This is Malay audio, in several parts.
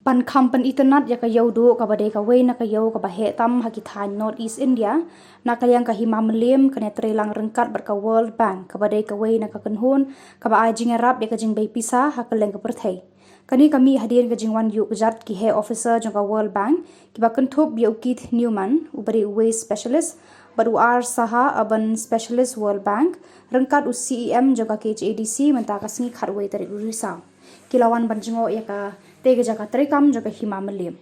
Pan kampan internet ya ka yaudu ka badai ka wei na ka yau ka bahe tam haki than North East India na kalyang ka hima melim ka trelang rengkat ber ka World Bank ka badai ka wei na ka kenhun ka ba ajing arab ya ka jing bai pisa ha ka leng ka perthai kani kami hadir ka jing wan yu jat ki he officer jong ka World Bank ki ba kenthop bi ukit Newman ubari wei specialist baru ar saha aban specialist World Bank rengkat u CEM jong ka KHADC menta ka singi khat wei tarik risau kilawan banjingo ya ka tega jaka terikam jaka hima melim.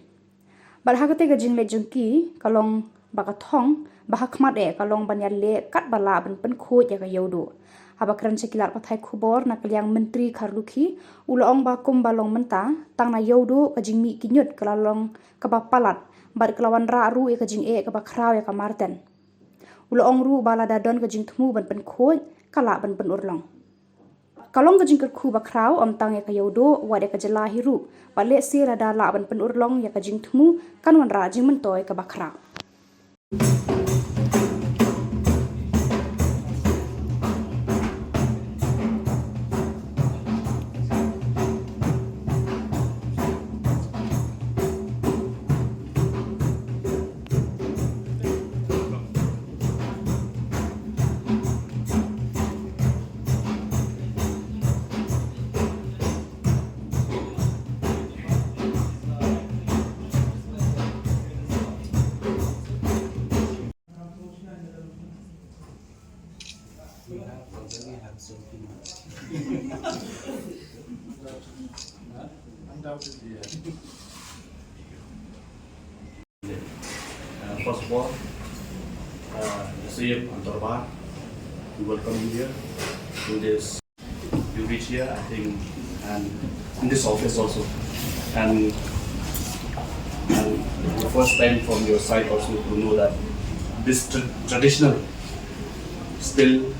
Balha tega jing le jengki kalong baka thong bahak mat kalong banyan le kat bala ban pen khu jaka yodo. Haba kran sekilar pathai khubor na kalyang menteri Kharlukhi ulong ba kum balong menta tang na yodo ka jing mi kinyut kalalong ka ba palat bar kelawan ra ru ka jing ka ba kraw ka marten. Ulong ru bala dadon ka jing thmu ban pen khu kala ban pen urlong. Kalong ka jingker khu bakraw tang ya ka yodo wade ka jalahiru bale si rada la ban pen urlong ya ka jing thmu kan wan ra jing mentoy ka bakraw. First of all, Nasib Antarbar, we welcome you here to this. You reach here, I think, and in this office also, and the first time from your side also to know that this traditional still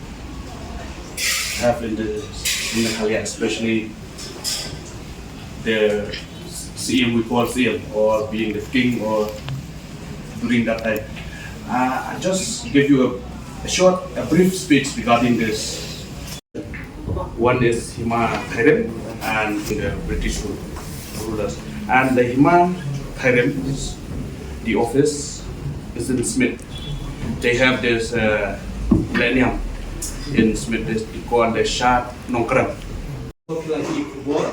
have in the Khalian, especially the CM we call CM or being the king or during that time. I just give you a brief speech regarding this. One is Hima Thairem and the British rulers. And the Hima Thairem, the office is in Smith. They have this millennium in Smith, they call the Shah Nongkram. Lagi kubur,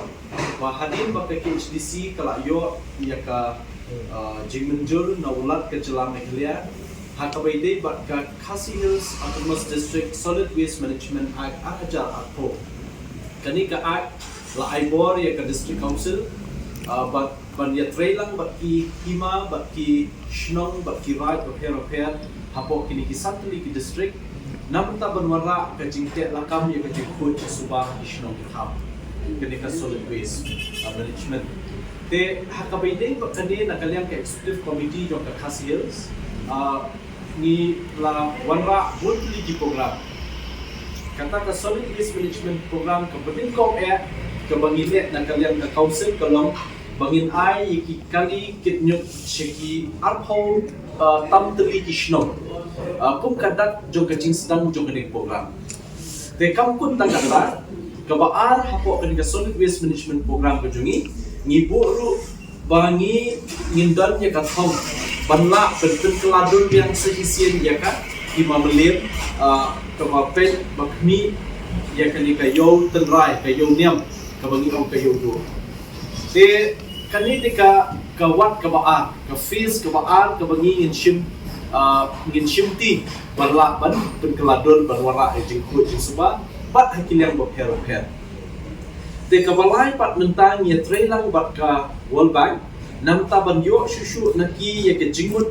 bahadir bapa KHDC kalau yo ia ka jingmenjur naulat ke Jelam Meghalaya, hakabaidai bat ka Khasi Hills Autonomous District Solid Waste Management Act ajar atho. Kani ka act la aibor ia ka District Council, bat ya trailang bat ki hima bat ki shnong bat ki right repair hapo kini ki santli ki district. Namta banwara ka jingte lakam ya ka jingkut subah ishnong kham kini ka solid waste management te hakabaidai bakani nakalyang ka executive committee jong ka Khasi Hills ni la wanra monthly ki program kata ka solid waste management program ka badin ko ka bangile nakalyang ka council kalong bangin ai ki kali kitnyuk sheki arpho tam tli ki shnong kum kadak jong ka jing sedang jong ka program te kam kun tagata kabaar hapo kani ka solid waste management program ko jongi ngibu ru bangi ngindon ya ka thong banla penten keladun yang sehisian ya ka imamelim kabapen bakmi ya kani ka yo tenrai ka yo niam ka bangi ka yo do te kani dika kawat kabaar ka fees kabaar ka bangi ngin shimti barla ban penkeladun barwara jingkut jingsuba bat hakilang bopher te kabalai pat mentang ya trailang bat ka World Bank namta ban yo shushu naki ya ke jingmut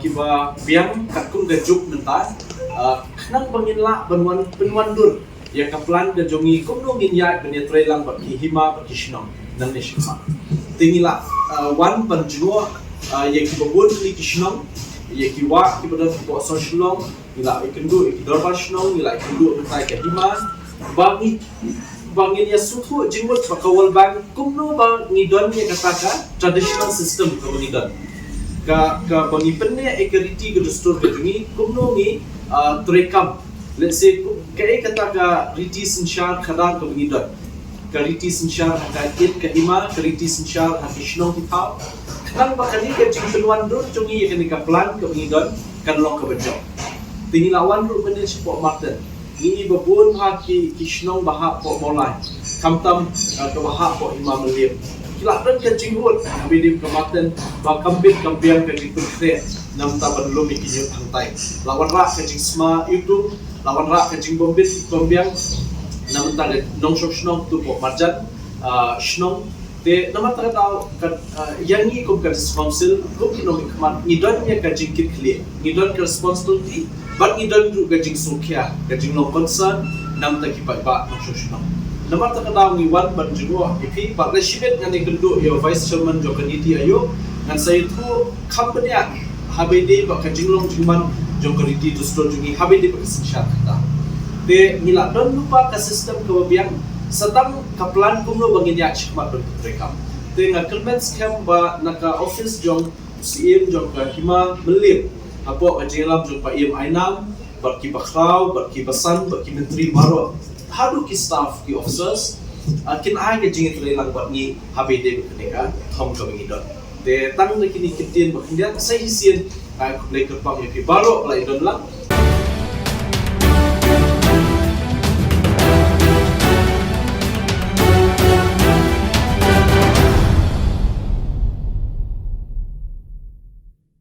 kiba biang kakum gajuk mentang khnang bangin la banwan penwandur ya ka plan ga jongi kumno ngin ya ben ya trailang bat ki hima bat ki shnong nan ne shima tingila wan ban jno ya ki babun li ki shnong ya ki wa ki badan ko so shlong ila ikendu ki dorbar shnong ila ikendu mentai ka hima bangin ya suthu jingmut pa ka World Bank kumno ba ngidon ya kataka traditional system ka ngidon ka bangi penne equity ga dustur ka jungi kumno ngi trekam let's say ka kataka riti sinshar khadar ka ngidon kariti sensyar haka it kahima kariti sensyar haki shnong hitau kan bakani ke jing penuan dur jungi yakni ka plan ke ngidon kan long ke bejo tinilawan ru benen sipo marten ini babun haki kishnong baha po molai kamtam ke baha po imam lim kilatan ke jingut bidim ke marten ba kambit kambiang ke jing kre nam ta belum ikinyo hantai lawan ra ke jing sma itu lawan ra ke jing bombit kambiang namun tak nong shnong tu po marjan shnong te nama tak tahu kan yang ni kum kan council kum economic command ngidon nya ka jing kit clear ngidon ka responsibility but ngidon ru ka jing sukya ka jing no concern nam tak kipai ba nong shnong nama tak tahu ngiwan ban jugo ipi ba residet ngani kendu yo vice chairman jo committee ayo ngan saya tu company habede ba ka jing long jingman jo committee tu sto jungi habede ba sinsha kata te ngila don lupa ka sistem kebabiang setang kaplan kumno bangin yak shikmat don rekam te nga kermet scam ba naka office jong CM jong ka hima melim apo ka jelam jong pa im ainam bar ki bakraw bar ki basan bar ki menteri maro hadu ki staff ki officers kin ai ke jingit lelang bat ni habede beneka thom ka bangi don te tang na kini kitin ba kindia sai hisien ai ku le ka pang ki baro lai don lang